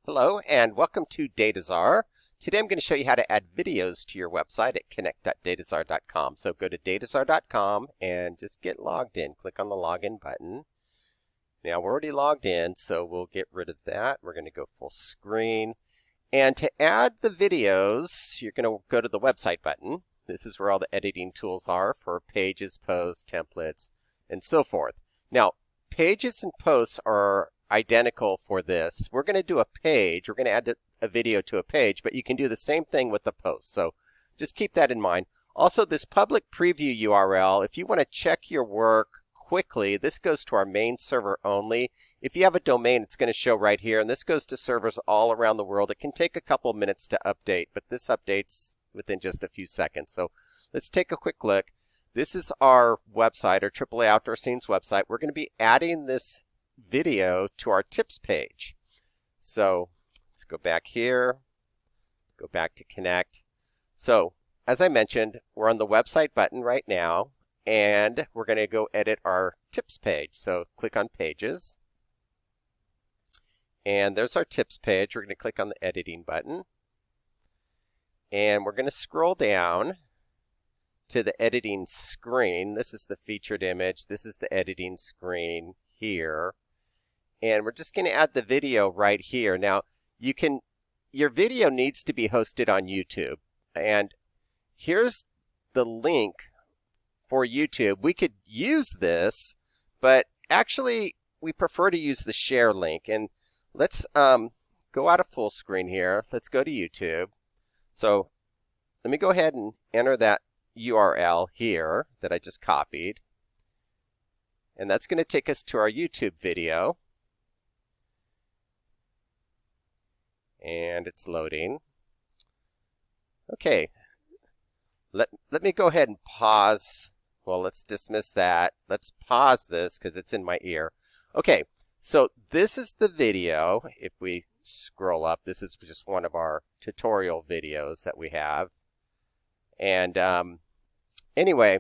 Hello and welcome to DataZar. Today I'm going to show you how to add videos to your website at connect.datazar.com. So go to datazar.com and just get logged in. Click on the login button. Now we're already logged in, so we'll get rid of that. We're going to go full screen. And to add the videos, you're going to go to the website button. This is where all the editing tools are for pages, posts, templates, and so forth. Now, pages and posts are identical for this. We're going to do a page. We're going to add a video to a page, but you can do the same thing with the post. So just keep that in mind. Also, this public preview URL, if you want to check your work quickly, this goes to our main server only. If you have a domain, it's going to show right here, and this goes to servers all around the world. It can take a couple minutes to update, but this updates within just a few seconds. So let's take a quick look. This is our website, our AAA Outdoor Scenes website. We're going to be adding this video to our tips page. So let's go back here, go back to Connect. So as I mentioned, we're on the website button right now, and we're going to go edit our tips page. So click on Pages, and there's our tips page. We're going to click on the editing button, and we're going to scroll down to the editing screen. This is the featured image. This is the editing screen here. And we're just going to add the video right here. Now, your video needs to be hosted on YouTube. And here's the link for YouTube. We could use this, but actually we prefer to use the share link. And let's go out of full screen here. Let's go to YouTube. So let me go ahead and enter that URL here that I just copied. And that's going to take us to our YouTube video. And it's loading. Okay, let me go ahead and pause. Well, let's dismiss that. Let's pause this because it's in my ear. Okay, so this is the video. If we scroll up, this is just one of our tutorial videos that we have. And anyway,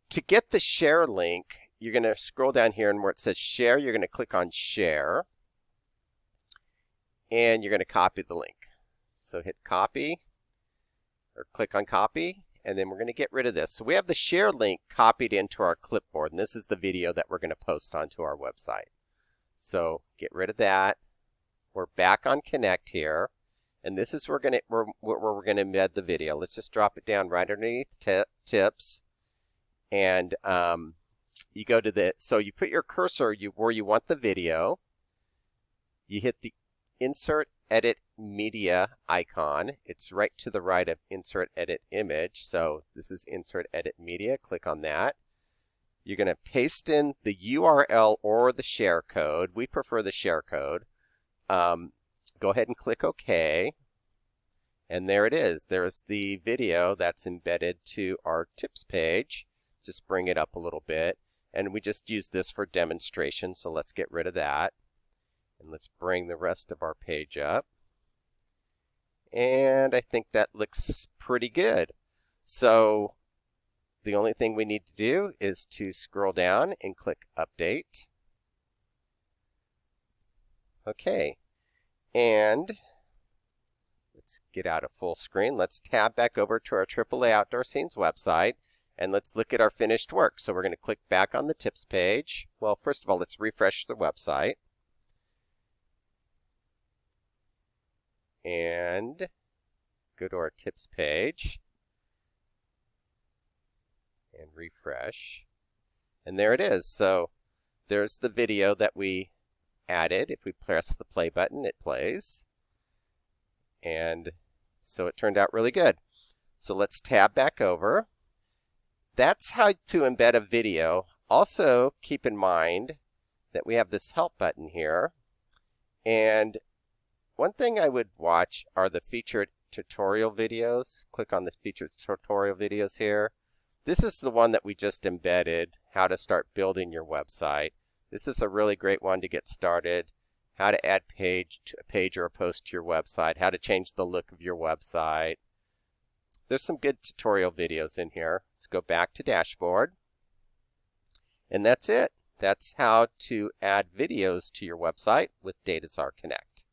to get the share link, you're going to scroll down here, and where it says share, you're going to click on share. And you're going to copy the link. So hit copy, or click on copy, and then we're going to get rid of this. So we have the share link copied into our clipboard, and this is the video that we're going to post onto our website. So get rid of that. We're back on Connect here, and this is where we're going to embed the video. Let's just drop it down right underneath tips, and you go to so you put your cursor where you want the video. You hit the Insert Edit Media icon. It's right to the right of Insert Edit Image. So this is Insert Edit Media. Click on that. You're going to paste in the URL or the share code. We prefer the share code. Go ahead and click OK. And there it is. There's the video that's embedded to our tips page. Just bring it up a little bit. And we just use this for demonstration, so let's get rid of that. And let's bring the rest of our page up. And I think that looks pretty good. So the only thing we need to do is to scroll down and click Update. Okay. And let's get out of full screen. Let's tab back over to our AAA Outdoor Scenes website. And let's look at our finished work. So we're going to click back on the tips page. Well, first of all, let's refresh the website. And go to our tips page and refresh. And there it is. So there's the video that we added. If we press the play button, it plays. And so it turned out really good. So let's tab back over. That's how to embed a video. Also, keep in mind that we have this help button here. And one thing I would watch are the featured tutorial videos. Click on the featured tutorial videos here. This is the one that we just embedded, how to start building your website. This is a really great one to get started. How to add a page or a post to your website. How to change the look of your website. There's some good tutorial videos in here. Let's go back to Dashboard. And that's it. That's how to add videos to your website with DataZar Connect.